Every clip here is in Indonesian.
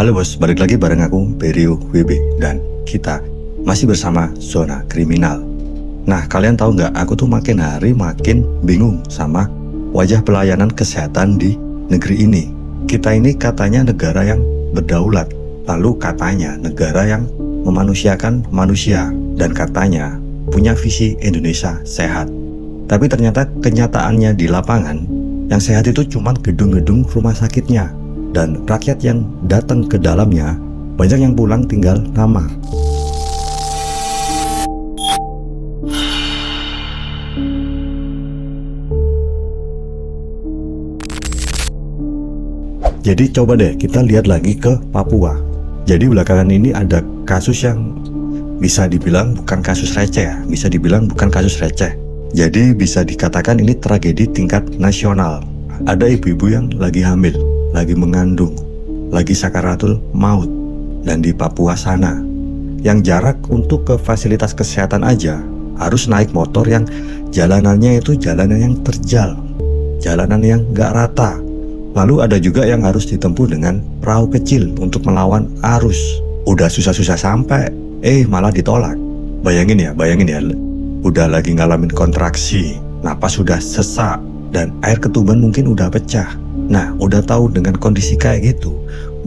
Halo bos, balik lagi bareng aku, Berio WB. Dan kita masih bersama Zona Kriminal. Nah, kalian tahu nggak, aku tuh makin hari makin bingung sama wajah pelayanan kesehatan di negeri ini. Kita ini katanya negara yang berdaulat, lalu katanya negara yang memanusiakan manusia, dan katanya punya visi Indonesia sehat. Tapi ternyata kenyataannya di lapangan, yang sehat itu cuma gedung-gedung rumah sakitnya. Dan rakyat yang datang ke dalamnya, banyak yang pulang tinggal nama. Jadi coba deh kita lihat lagi ke Papua. Jadi belakangan ini ada kasus yang bisa dibilang bukan kasus receh ya, bisa dibilang bukan kasus receh. Jadi bisa dikatakan ini tragedi tingkat nasional. Ada ibu-ibu yang lagi hamil, lagi mengandung, lagi sakaratul maut, dan di Papua sana, yang jarak untuk ke fasilitas kesehatan aja harus naik motor yang jalanannya itu jalanan yang terjal, jalanan yang gak rata. Lalu ada juga yang harus ditempuh dengan perahu kecil untuk melawan arus. Udah susah-susah sampai, malah ditolak. Bayangin ya, udah lagi ngalamin kontraksi, napas sudah sesak, dan air ketuban mungkin udah pecah. Nah, udah tahu dengan kondisi kayak gitu,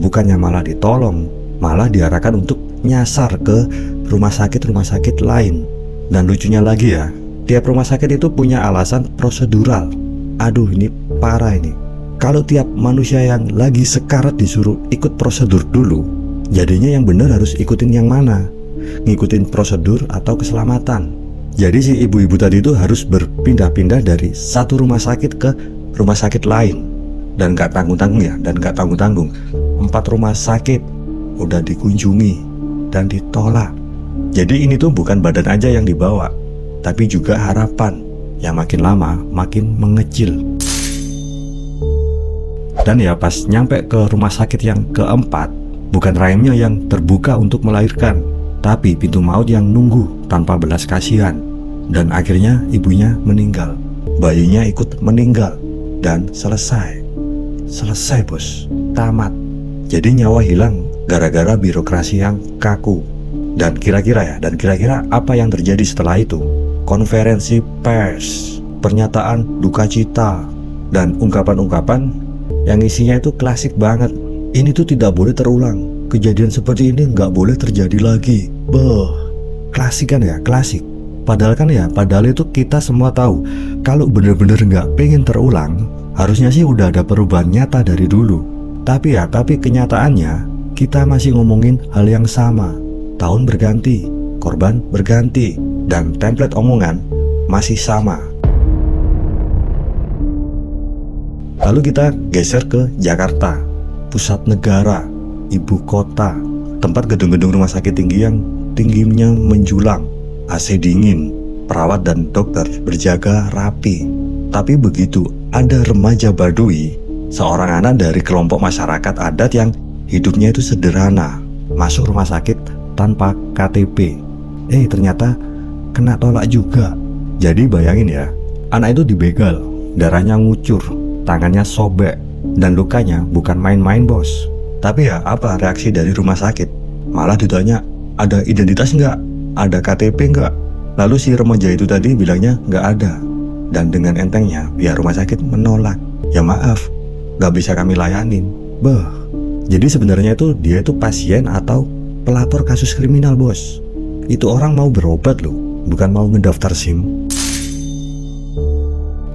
bukannya malah ditolong, malah diarahkan untuk nyasar ke rumah sakit lain. Dan lucunya lagi ya, tiap rumah sakit itu punya alasan prosedural. Aduh, ini parah ini. Kalau tiap manusia yang lagi sekarat disuruh ikut prosedur dulu, jadinya yang benar harus ikutin yang mana? Ngikutin prosedur atau keselamatan. Jadi si ibu-ibu tadi itu harus berpindah-pindah dari satu rumah sakit ke rumah sakit lain. Dan gak tanggung-tanggung ya, 4 rumah sakit udah dikunjungi dan ditolak. Jadi ini tuh bukan badan aja yang dibawa, tapi juga harapan yang makin lama makin mengecil. Dan ya pas nyampe ke rumah sakit yang keempat, bukan rahimnya yang terbuka untuk melahirkan, tapi pintu maut yang nunggu tanpa belas kasihan. Dan akhirnya ibunya meninggal, bayinya ikut meninggal, dan selesai bos, tamat. Jadi nyawa hilang gara-gara birokrasi yang kaku. Dan kira-kira apa yang terjadi setelah itu? Konferensi pers, pernyataan duka cita, dan ungkapan-ungkapan yang isinya itu klasik banget. Ini tuh tidak boleh terulang, kejadian seperti ini nggak boleh terjadi lagi. Klasik kan ya, klasik. Padahal itu kita semua tahu, kalau bener-bener nggak pengen terulang, harusnya sih udah ada perubahan nyata dari dulu. Tapi kenyataannya kita masih ngomongin hal yang sama. Tahun berganti, korban berganti, dan template omongan masih sama. Lalu kita geser ke Jakarta, pusat negara, ibu kota, tempat gedung-gedung rumah sakit tinggi yang tingginya menjulang, AC dingin, perawat dan dokter berjaga rapi. Tapi begitu ada remaja Baduy, seorang anak dari kelompok masyarakat adat yang hidupnya itu sederhana, masuk rumah sakit tanpa KTP. Ternyata kena tolak juga. Jadi bayangin ya, anak itu dibegal, darahnya ngucur, tangannya sobek, dan lukanya bukan main-main bos. Tapi ya apa reaksi dari rumah sakit? Malah ditanya, ada identitas nggak? Ada KTP nggak? Lalu si remaja itu tadi bilangnya nggak ada. Dan dengan entengnya pihak rumah sakit menolak. Ya maaf, nggak bisa kami layanin. Jadi sebenarnya itu dia itu pasien atau pelapor kasus kriminal bos. Itu orang mau berobat loh, bukan mau ngedaftar SIM.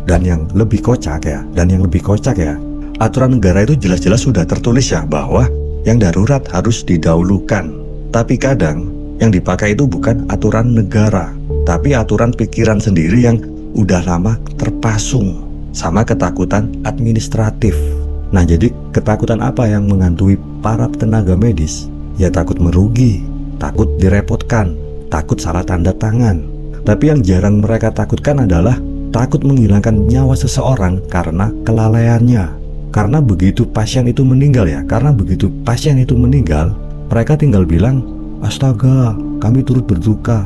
Dan yang lebih kocak ya, aturan negara itu jelas-jelas sudah tertulis ya bahwa yang darurat harus didahulukan. Tapi kadang yang dipakai itu bukan aturan negara, tapi aturan pikiran sendiri yang udah lama terpasung sama ketakutan administratif. Nah, jadi ketakutan apa yang menghantui para tenaga medis? Ya takut merugi, takut direpotkan, takut salah tanda tangan. Tapi yang jarang mereka takutkan adalah takut menghilangkan nyawa seseorang karena kelalaiannya. Karena begitu pasien itu meninggal, mereka tinggal bilang, astaga, kami turut berduka.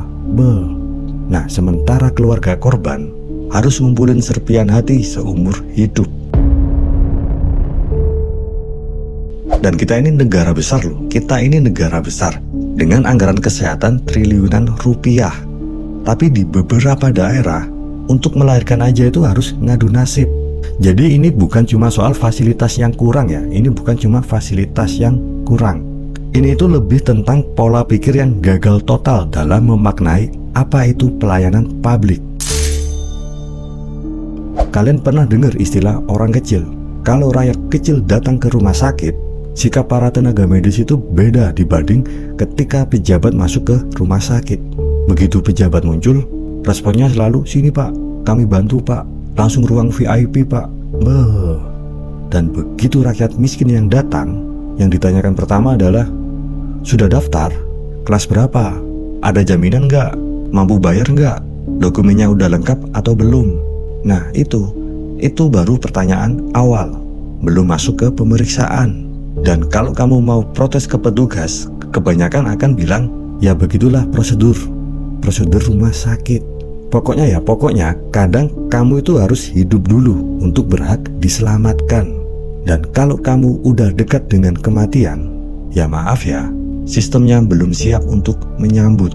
Nah, sementara keluarga korban harus ngumpulin serpian hati seumur hidup. Dan kita ini negara besar loh, kita ini negara besar dengan anggaran kesehatan triliunan rupiah. Tapi di beberapa daerah, untuk melahirkan aja itu harus ngadu nasib. Jadi ini bukan cuma soal fasilitas yang kurang ya, ini bukan cuma fasilitas yang kurang. Ini itu lebih tentang pola pikir yang gagal total dalam memaknai apa itu pelayanan publik. Kalian pernah dengar istilah orang kecil? Kalau rakyat kecil datang ke rumah sakit, sikap para tenaga medis itu beda dibanding ketika pejabat masuk ke rumah sakit. Begitu pejabat muncul, responnya selalu, "Sini pak, kami bantu pak, langsung ruang VIP pak." Dan begitu rakyat miskin yang datang, yang ditanyakan pertama adalah, "Sudah daftar? Kelas berapa? Ada jaminan nggak? Mampu bayar nggak? Dokumennya udah lengkap atau belum?" Nah itu baru pertanyaan awal, belum masuk ke pemeriksaan. Dan kalau kamu mau protes ke petugas, kebanyakan akan bilang, "Ya begitulah prosedur rumah sakit." Pokoknya kadang kamu itu harus hidup dulu untuk berhak diselamatkan. Dan kalau kamu udah dekat dengan kematian, ya maaf ya, sistemnya belum siap untuk menyambut.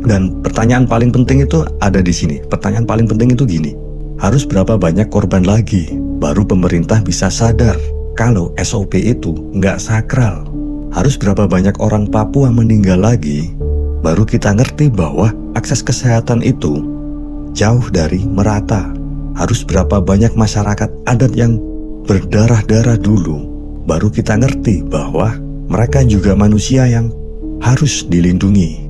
Dan pertanyaan paling penting itu ada di sini. Pertanyaan paling penting itu gini, harus berapa banyak korban lagi baru pemerintah bisa sadar kalau SOP itu nggak sakral? Harus berapa banyak orang Papua meninggal lagi baru kita ngerti bahwa akses kesehatan itu jauh dari merata? Harus berapa banyak masyarakat adat yang berdarah-darah dulu baru kita ngerti bahwa mereka juga manusia yang harus dilindungi?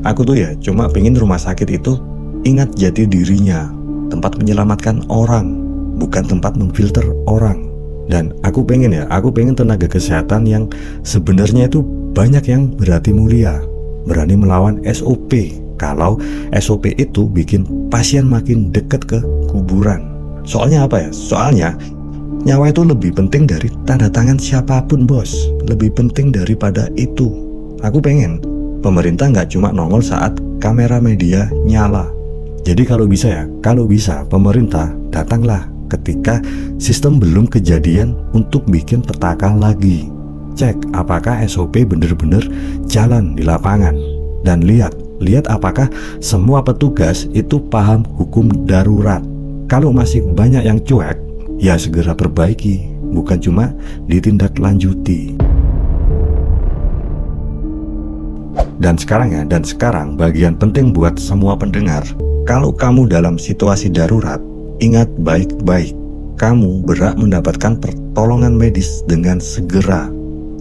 Aku tuh ya cuma pengen rumah sakit itu ingat jati dirinya, tempat menyelamatkan orang, bukan tempat memfilter orang. Dan aku pengen tenaga kesehatan yang sebenarnya itu banyak yang berhati mulia, berani melawan SOP. Kalau SOP itu bikin pasien makin dekat ke kuburan. Soalnya apa ya? Soalnya nyawa itu lebih penting dari tanda tangan siapapun bos. Lebih penting daripada itu. Aku pengen pemerintah nggak cuma nongol saat kamera media nyala. Jadi kalau bisa pemerintah datanglah ketika sistem belum kejadian untuk bikin petaka lagi. Cek apakah SOP bener-bener jalan di lapangan. Dan lihat apakah semua petugas itu paham hukum darurat. Kalau masih banyak yang cuek, ya segera perbaiki, bukan cuma ditindaklanjuti. Dan sekarang bagian penting buat semua pendengar. Kalau kamu dalam situasi darurat, ingat baik-baik, kamu berhak mendapatkan pertolongan medis dengan segera.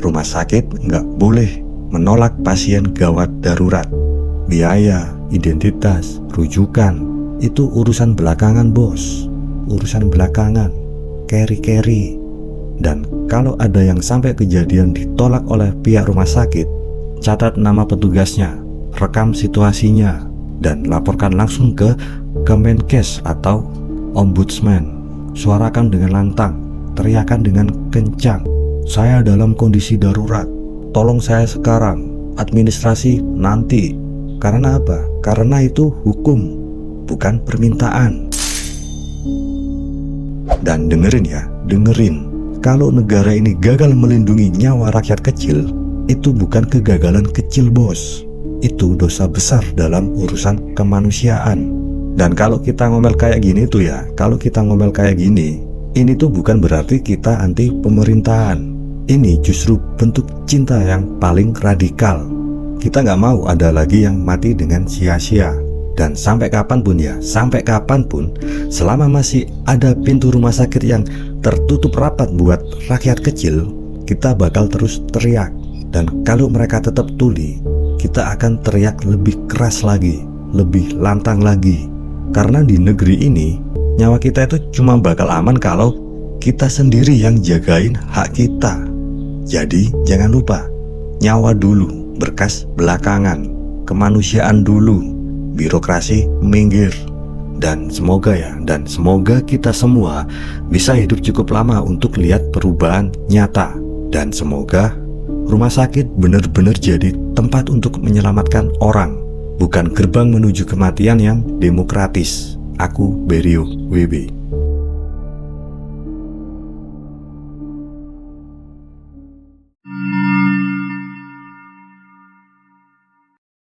Rumah sakit nggak boleh menolak pasien gawat darurat. Biaya, identitas, rujukan, itu urusan belakangan bos. Urusan belakangan, carry. Dan kalau ada yang sampai kejadian ditolak oleh pihak rumah sakit, catat nama petugasnya, rekam situasinya, dan laporkan langsung ke Kemenkes atau Ombudsman. Suarakan dengan lantang, teriakan dengan kencang, "Saya dalam kondisi darurat, tolong saya sekarang, administrasi nanti." Karena apa? Karena itu hukum, bukan permintaan. Dan dengerin, kalau negara ini gagal melindungi nyawa rakyat kecil, itu bukan kegagalan kecil bos. Itu dosa besar dalam urusan kemanusiaan. Dan kalau kita ngomel kayak gini, ini tuh bukan berarti kita anti pemerintahan. Ini justru bentuk cinta yang paling radikal. Kita nggak mau ada lagi yang mati dengan sia-sia. Dan sampai kapanpun, selama masih ada pintu rumah sakit yang tertutup rapat buat rakyat kecil, kita bakal terus teriak. Dan kalau mereka tetap tuli, kita akan teriak lebih keras lagi, lebih lantang lagi. Karena di negeri ini, nyawa kita itu cuma bakal aman kalau kita sendiri yang jagain hak kita. Jadi jangan lupa, nyawa dulu, berkas belakangan, kemanusiaan dulu, birokrasi minggir. Dan semoga kita semua bisa hidup cukup lama untuk lihat perubahan nyata. Dan semoga rumah sakit benar-benar jadi tempat untuk menyelamatkan orang, bukan gerbang menuju kematian yang demokratis. Aku Berio WB.